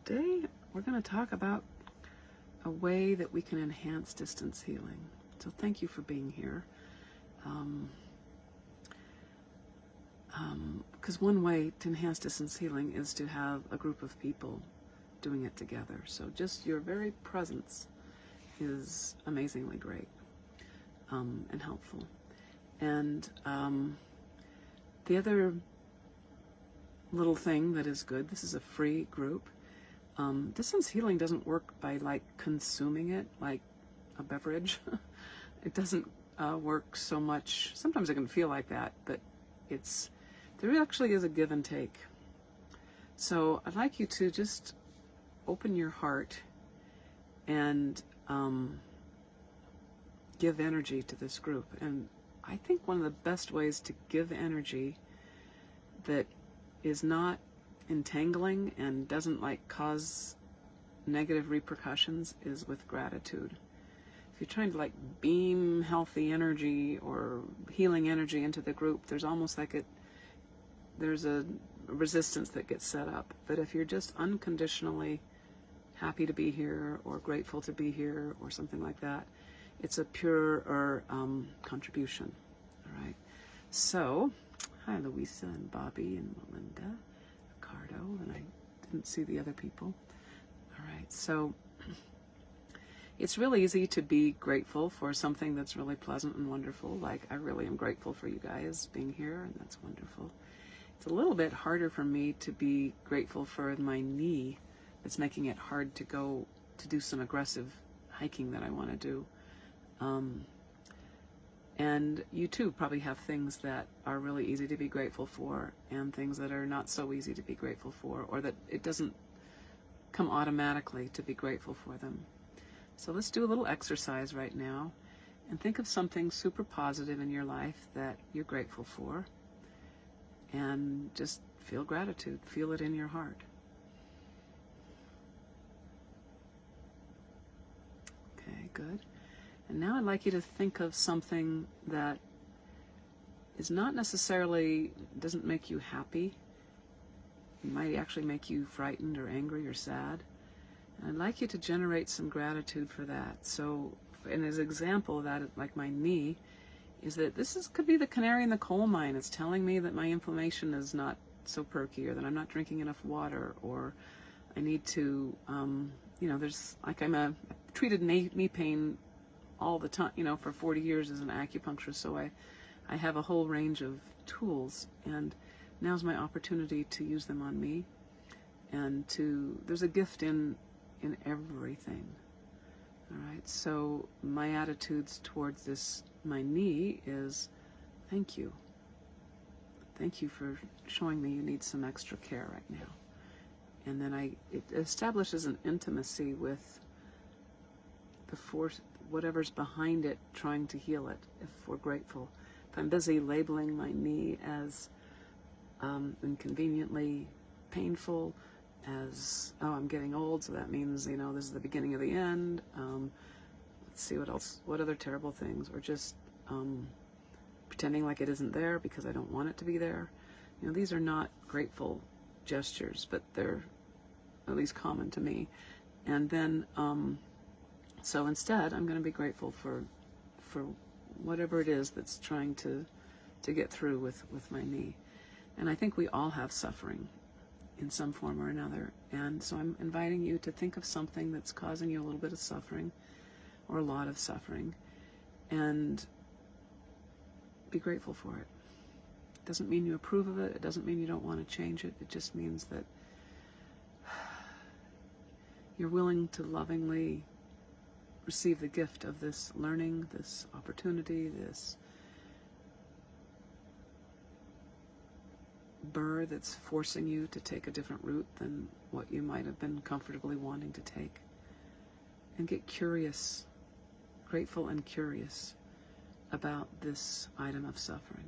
today we're going to talk about a way that we can enhance distance healing. So thank you for being here. Because one way to enhance distance healing is to have a group of people doing it together. So just your very presence is amazingly great and helpful. And the other little thing that is good, this is a free group. Distance healing doesn't work by like consuming it like a beverage. It doesn't work so much. Sometimes it can feel like that, but there actually is a give and take. So I'd like you to just open your heart and give energy to this group. And I think one of the best ways to give energy that is not entangling and doesn't like cause negative repercussions is with gratitude. If you're trying to like beam healthy energy or healing energy into the group, there's almost like there's a resistance that gets set up. But if you're just unconditionally happy to be here or grateful to be here or something like that, it's a pure contribution. All right. So, hi Louisa and Bobby and Melinda, Ricardo, and I didn't see the other people. All right. So it's really easy to be grateful for something that's really pleasant and wonderful. Like I really am grateful for you guys being here, and that's wonderful. It's a little bit harder for me to be grateful for my knee. It's making it hard to go to do some aggressive hiking that I want to do. And you too probably have things that are really easy to be grateful for and things that are not so easy to be grateful for, or that it doesn't come automatically to be grateful for them. So let's do a little exercise right now and think of something super positive in your life that you're grateful for, and just feel gratitude. Feel it in your heart. Okay, good. And now I'd like you to think of something that is not necessarily, doesn't make you happy. It might actually make you frightened or angry or sad. And I'd like you to generate some gratitude for that. So, and as an example of that, like my knee, is that could be the canary in the coal mine. It's telling me that my inflammation is not so perky, or that I'm not drinking enough water, or I need to, there's like I've treated knee pain all the time, for 40 years as an acupuncturist, so I have a whole range of tools, and now's my opportunity to use them on me, and there's a gift in everything. All right, so my attitudes towards my knee is thank you. Thank you for showing me you need some extra care right now. And then it establishes an intimacy with the force, whatever's behind it, trying to heal it, if we're grateful. If I'm busy labeling my knee as inconveniently painful, as, oh, I'm getting old, so that means, this is the beginning of the end. Let's see what other terrible things, or just pretending like it isn't there because I don't want it to be there. These are not grateful gestures, but they're at least common to me. And then, so instead, I'm going to be grateful for whatever it is that's trying to get through with my knee. And I think we all have suffering in some form or another. And so I'm inviting you to think of something that's causing you a little bit of suffering or a lot of suffering, and be grateful for it. It doesn't mean you approve of it. It doesn't mean you don't want to change it. It just means that you're willing to lovingly receive the gift of this learning, this opportunity, this burr that's forcing you to take a different route than what you might have been comfortably wanting to take. And get curious, grateful and curious about this item of suffering.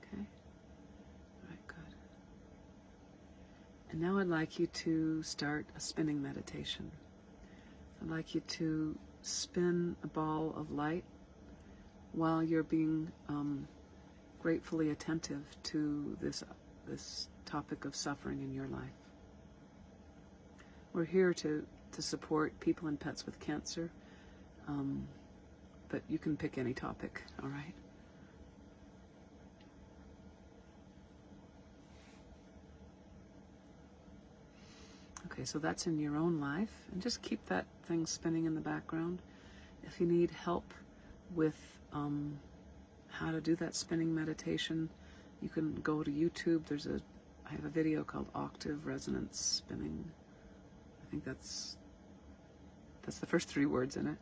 Okay? All right, good. And now I'd like you to start a spinning meditation. I'd like you to spin a ball of light while you're being gratefully attentive to this topic of suffering in your life. we're here to support people and pets with cancer, but you can pick any topic, all right? Okay, so that's in your own life, and just keep that thing spinning in the background. If you need help with how to do that spinning meditation, you can go to YouTube. I have a video called Octave Resonance Spinning. I think that's the first 3 words in it.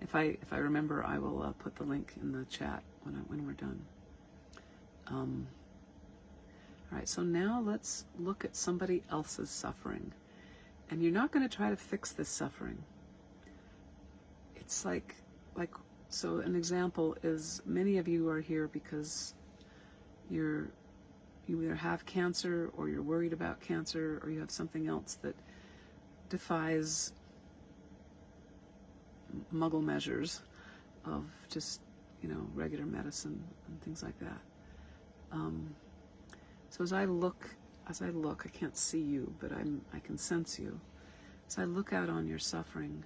If I remember, I will put the link in the chat when we're done. All right, so now let's look at somebody else's suffering. And you're not going to try to fix this suffering. It's so an example is, many of you are here because you either have cancer, or you're worried about cancer, or you have something else that defies muggle measures of just, regular medicine and things like that. So as I look, I can't see you, but I can sense you. As I look out on your suffering,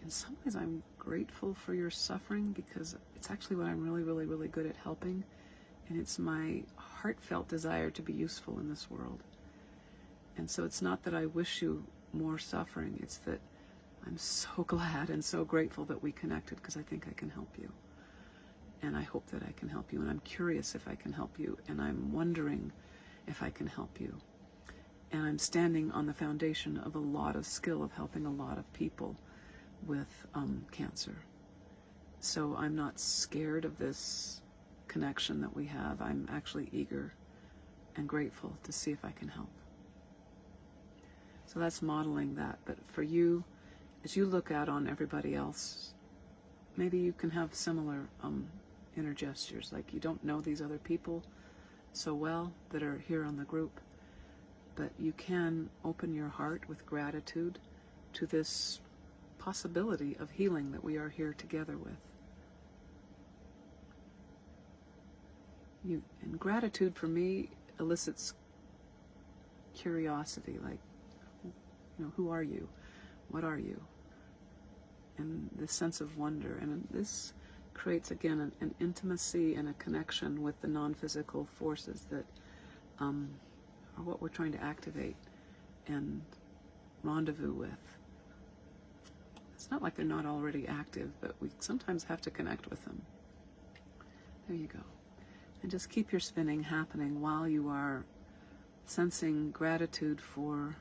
in some ways I'm grateful for your suffering, because it's actually what I'm really, really, really good at helping. And it's my heartfelt desire to be useful in this world. And so it's not that I wish you more suffering, it's that I'm so glad and so grateful that we connected, because I think I can help you. And I hope that I can help you, and I'm curious if I can help you, and I'm wondering if I can help you. And I'm standing on the foundation of a lot of skill of helping a lot of people with cancer. So I'm not scared of this connection that we have. I'm actually eager and grateful to see if I can help. So that's modeling that. But for you, as you look out on everybody else, maybe you can have similar inner gestures, like you don't know these other people so well that are here on the group, but you can open your heart with gratitude to this possibility of healing that we are here together with. And gratitude for me elicits curiosity, like, who are you? What are you? And this sense of wonder. And this creates, again, an intimacy and a connection with the non-physical forces that are what we're trying to activate and rendezvous with. It's not like they're not already active, but we sometimes have to connect with them. There you go. And just keep your spinning happening while you are sensing gratitude for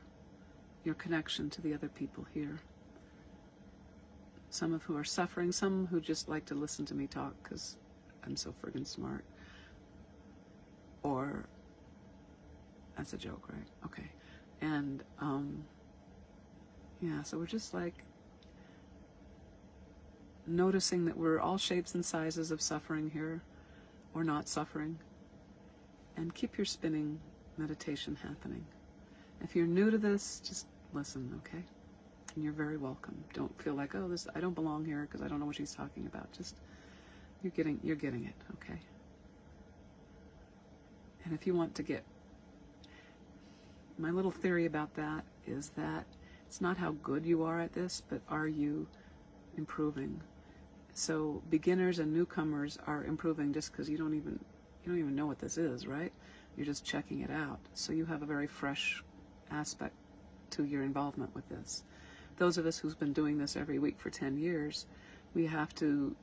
your connection to the other people here. Some of who are suffering, some who just like to listen to me talk because I'm so friggin' smart. Or, that's a joke, right? Okay. And, yeah, so we're just like noticing that we're all shapes and sizes of suffering here, or not suffering. And keep your spinning meditation happening. If you're new to this, just listen, okay? And you're very welcome. Don't feel like, oh, I don't belong here because I don't know what she's talking about. Just, you're getting it, okay? And if you want to get, my little theory about that is that it's not how good you are at this, but are you improving? So beginners and newcomers are improving just because you don't even know what this is, right? You're just checking it out. So you have a very fresh aspect to your involvement with this. Those of us who've been doing this every week for 10 years, we have to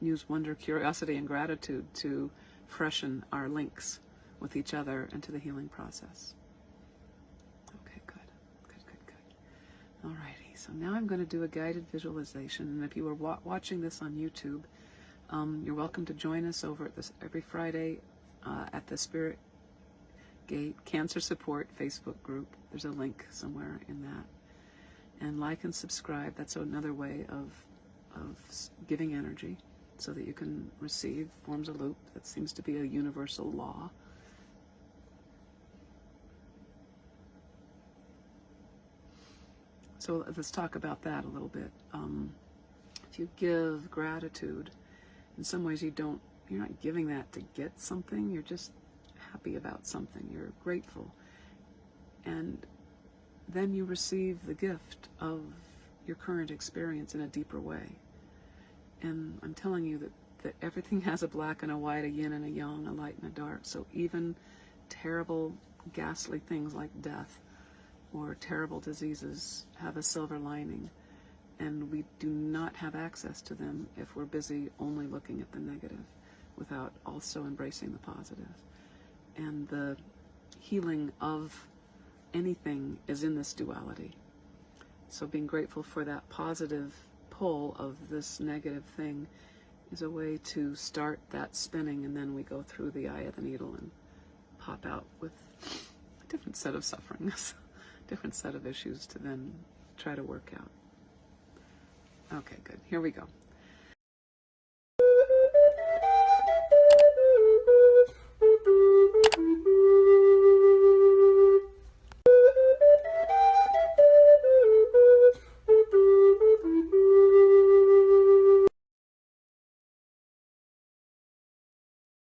use wonder, curiosity, and gratitude to freshen our links with each other and to the healing process. Okay, good. All righty, so now I'm going to do a guided visualization, and if you are watching this on YouTube, you're welcome to join us over at this every Friday at the Spirit Gate Cancer Support Facebook group. There's a link somewhere in that. And like and subscribe. That's another way of giving energy so that you can receive. Forms a loop. That seems to be a universal law. So let's talk about that a little bit. If you give gratitude, in some ways you're not giving that to get something. You're just happy about something. You're grateful. And then you receive the gift of your current experience in a deeper way. And I'm telling you that everything has a black and a white, a yin and a yang, a light and a dark. So even terrible, ghastly things like death or terrible diseases have a silver lining. And we do not have access to them if we're busy only looking at the negative without also embracing the positive. And the healing of anything is in this duality. So being grateful for that positive pull of this negative thing is a way to start that spinning, and then we go through the eye of the needle and pop out with a different set of sufferings, different set of issues to then try to work out. Okay, good. Here we go.